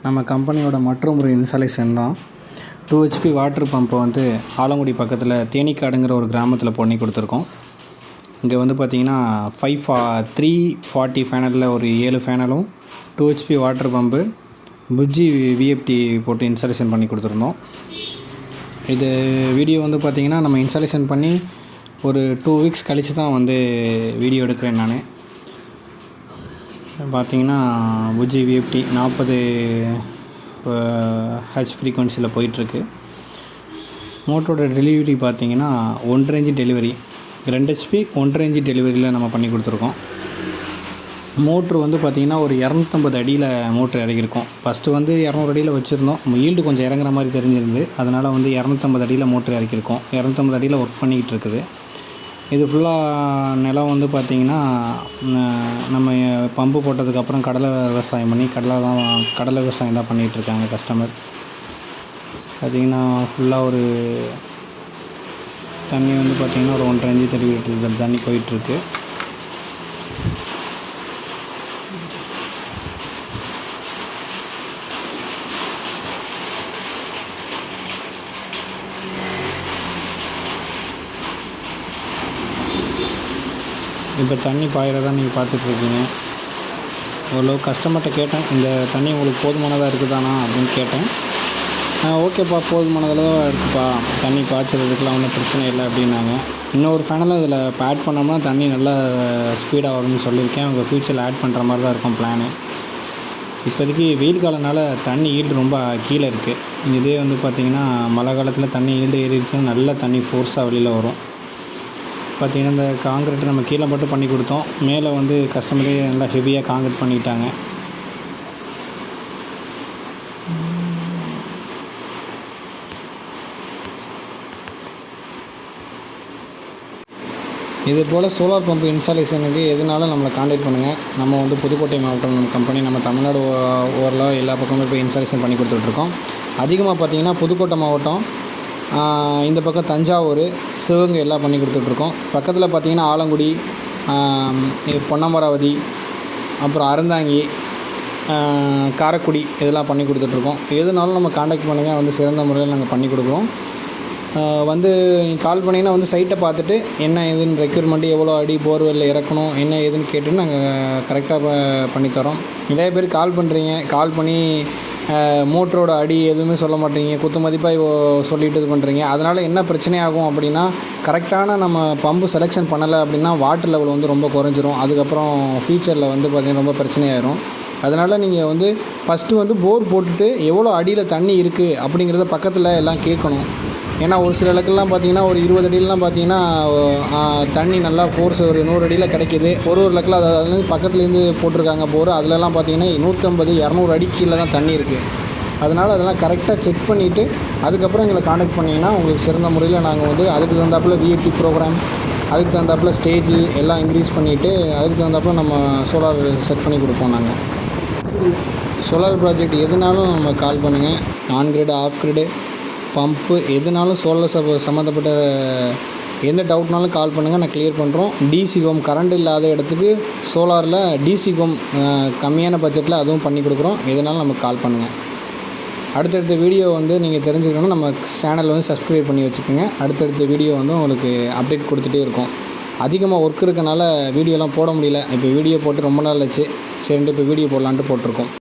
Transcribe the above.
நம்ம கம்பெனியோட மற்றும் ஒரு இன்ஸ்டாலேஷன் தான். 2 HP வாட்டர் பம்பை வந்து ஆலங்குடி பக்கத்தில் தேனிக்காடுங்கிற ஒரு கிராமத்தில் பண்ணி கொடுத்துருக்கோம். இங்கே வந்து பார்த்திங்கன்னா 340 ஃபேனலில் ஒரு 7 ஃபேனலும் 2 HP water pump Bujji VFD போட்டு இன்ஸ்டாலேஷன் பண்ணி கொடுத்துருந்தோம். இது வீடியோ வந்து பார்த்திங்கன்னா நம்ம இன்ஸ்டாலேஷன் பண்ணி ஒரு 2 வீக்ஸ் கழித்து தான் வந்து வீடியோ எடுக்கிறேன். நான் பார்த்திங்கன்னா புஜ்ஜி விஎஃப்டி 40 ஹெச் ஃப்ரீக்வன்சியில் போயிட்டுருக்கு. மோட்டரோட டெலிவரி பார்த்திங்கன்னா 1.5 இன்ச் டெலிவரி, 2 HP 1.5 இன்ச் டெலிவரியில் நம்ம பண்ணி கொடுத்துருக்கோம். மோட்ரு வந்து பார்த்திங்கன்னா ஒரு 250 அடியில் மோட்ரு இறங்கியிருக்கோம். ஃபஸ்ட்டு வந்து 200 அடியில் வச்சுருந்தோம். ஈல்டு கொஞ்சம் இறங்குற மாதிரி தெரிஞ்சிருந்து, அதனால் வந்து 250 அடியில் மோட்ரு இறக்கியிருக்கோம். 250 அடியில் ஒர்க் பண்ணிக்கிட்டு இருக்குது. இது ஃபுல்லாக நிலம் வந்து பார்த்திங்கன்னா நம்ம பம்பு போட்டதுக்கப்புறம் கடலை விவசாயம் பண்ணி கடலை விவசாயம் தான் பண்ணிகிட்ருக்காங்க கஸ்டமர். பார்த்திங்கன்னா ஃபுல்லாக ஒரு தண்ணி வந்து பார்த்திங்கன்னா ஒரு 1.5 இன்ச் தண்ணி போயிட்டுருக்கு. இப்போ தண்ணி பாயிறதா நீங்கள் பார்த்துட்ருக்கீங்க. ஓரளவு கஸ்டமர்கிட்ட கேட்டேன், இந்த தண்ணி உங்களுக்கு போதுமானதாக இருக்குதானா அப்படின்னு கேட்டேன். ஓகேப்பா, போதுமானதில் தான் இருக்குப்பா, தண்ணி பாய்ச்சறதுக்கெலாம் ஒன்றும் பிரச்சனை இல்லை அப்படின்னாங்க. இன்னொரு ஃபேனலும் இதில் இப்போ ஆட் பண்ணோம்னா தண்ணி நல்லா ஸ்பீடாக வரும்னு சொல்லியிருக்கேன். அவங்க ஃப்யூச்சரில் ஆட் பண்ணுற மாதிரி தான் இருக்கும் பிளானு. இப்போதைக்கு வெயில் காலனால தண்ணி ஈல்டு ரொம்ப கீழே இருக்குது. இதே வந்து பார்த்திங்கன்னா மழை காலத்தில் தண்ணி ஈல்டு ஏறிடுச்சுன்னா நல்ல தண்ணி ஃபோர்ஸாக வெளியில் வரும். பார்த்திங்கன்னா இந்த காங்கிரீட் நம்ம கீழே மட்டும் பண்ணி கொடுத்தோம், மேலே வந்து கஸ்டமரே நல்லா ஹெவியாக காங்கிரீட் பண்ணிட்டாங்க. இது போல் சோலார் பம்பு இன்ஸ்டாலேஷனுக்கு எதுனாலும் நம்மளை காண்டாக்ட் பண்ணுங்கள். நம்ம வந்து புதுக்கோட்டை மாவட்டம் கம்பெனி, நம்ம தமிழ்நாடு ஓவரலாக எல்லா பக்கமும் போய் இன்ஸ்டாலேஷன் பண்ணி கொடுத்துட்ருக்கோம். அதிகமாக பார்த்திங்கன்னா புதுக்கோட்டை மாவட்டம், இந்த பக்கம் தஞ்சாவூர், சிவகங்கை எல்லாம் பண்ணி கொடுத்துட்ருக்கோம். பக்கத்தில் பார்த்திங்கன்னா ஆலங்குடி, பொன்னமராவதி, அப்புறம் அறந்தாங்கி, காரைக்குடி இதெல்லாம் பண்ணி கொடுத்துட்ருக்கோம். எதுனாலும் நம்ம காண்டாக்ட் பண்ணுங்கள், வந்து சிறந்த முறையில் நாங்கள் பண்ணி கொடுக்குறோம். வந்து கால் பண்ணிங்கன்னா வந்து சைட்டை பார்த்துட்டு என்ன ஏதுன்னு ரெக்யூர்மெண்ட்டு, எவ்வளோ அடி போர்வெல்லில் இறக்கணும், என்ன ஏதுன்னு கேட்டுன்னு நாங்கள் கரெக்டாக பண்ணித்தரோம். நிறைய பேர் கால் பண்ணுறீங்க, கால் பண்ணி மோட்டரோட அடி எதுவுமே சொல்ல மாட்டேங்க, குத்து மதிப்பாக சொல்லிட்டு இது பண்ணுறீங்க. அதனால் என்ன பிரச்சனை ஆகும் அப்படின்னா, கரெக்டான நம்ம பம்பு செலெக்ஷன் பண்ணலை அப்படின்னா வாட்டர் லெவல் வந்து ரொம்ப குறைஞ்சிரும். அதுக்கப்புறம் ஃப்யூச்சரில் வந்து பார்த்திங்கன்னா ரொம்ப பிரச்சனையாயிரும். அதனால் நீங்கள் வந்து ஃபஸ்ட்டு வந்து போர் போட்டுட்டு எவ்வளோ அடியில் தண்ணி இருக்குது அப்படிங்கிறத பக்கத்தில் எல்லாம் கேட்கணும். ஏன்னா ஒரு சில இடத்துலலாம் பார்த்திங்கன்னா ஒரு 20 அடியிலலாம் பார்த்திங்கன்னா தண்ணி நல்லா ஃபோர்ஸ் ஒரு 100 அடியில் கிடைக்கிது. ஒரு லக்கில் அதுலேருந்து பக்கத்துலேருந்து போட்டிருக்காங்க போர், அதிலலாம் பார்த்திங்கன்னா 150 200 அடி கீழே தான் தண்ணி இருக்குது. அதனால் அதெல்லாம் கரெக்டாக செக் பண்ணிவிட்டு அதுக்கப்புறம் எங்களை காண்டாக்ட் பண்ணிங்கன்னா உங்களுக்கு சிறந்த முறையில் நாங்கள் வந்து அதுக்கு தகுந்தாப்பில் விஎஃப்டி ப்ரோக்ராம், அதுக்கு தகுந்தாப்பில் ஸ்டேஜு எல்லாம் இன்க்ரீஸ் பண்ணிவிட்டு அதுக்கு தகுந்தாப்பில் நம்ம சோலார் செட் பண்ணி கொடுப்போம். நாங்கள் சோலார் ப்ராஜெக்ட் எதுனாலும் நம்ம கால் பண்ணுங்கள். On grid, off grid, pump எதுனாலும் சோலார் சம்மந்தப்பட்ட எந்த டவுட்னாலும் கால் பண்ணுங்கள், நான் கிளியர் பண்ணுறோம். டிசி ஹோம் கரண்ட் இல்லாத இடத்துக்கு சோலாரில் டிசி ஹோம் கம்மியான பட்ஜெட்டில் அதுவும் பண்ணி கொடுக்குறோம். எதுனாலும் நமக்கு கால் பண்ணுங்கள். அடுத்தடுத்த வீடியோ வந்து நீங்கள் தெரிஞ்சுக்கணுன்னா நம்ம சேனல் வந்து சப்ஸ்கிரைப் பண்ணி வச்சுக்கோங்க. அடுத்தடுத்த வீடியோ வந்து உங்களுக்கு அப்டேட் கொடுத்துட்டே இருக்கும். அதிகமாக ஒர்க் இருக்கனால வீடியோலாம் போட முடியல. இப்போ வீடியோ போட்டு ரொம்ப நாள் ஆச்சு. சரின்ட்டு இப்போ வீடியோ போடலான்ட்டு போட்டிருக்கோம்.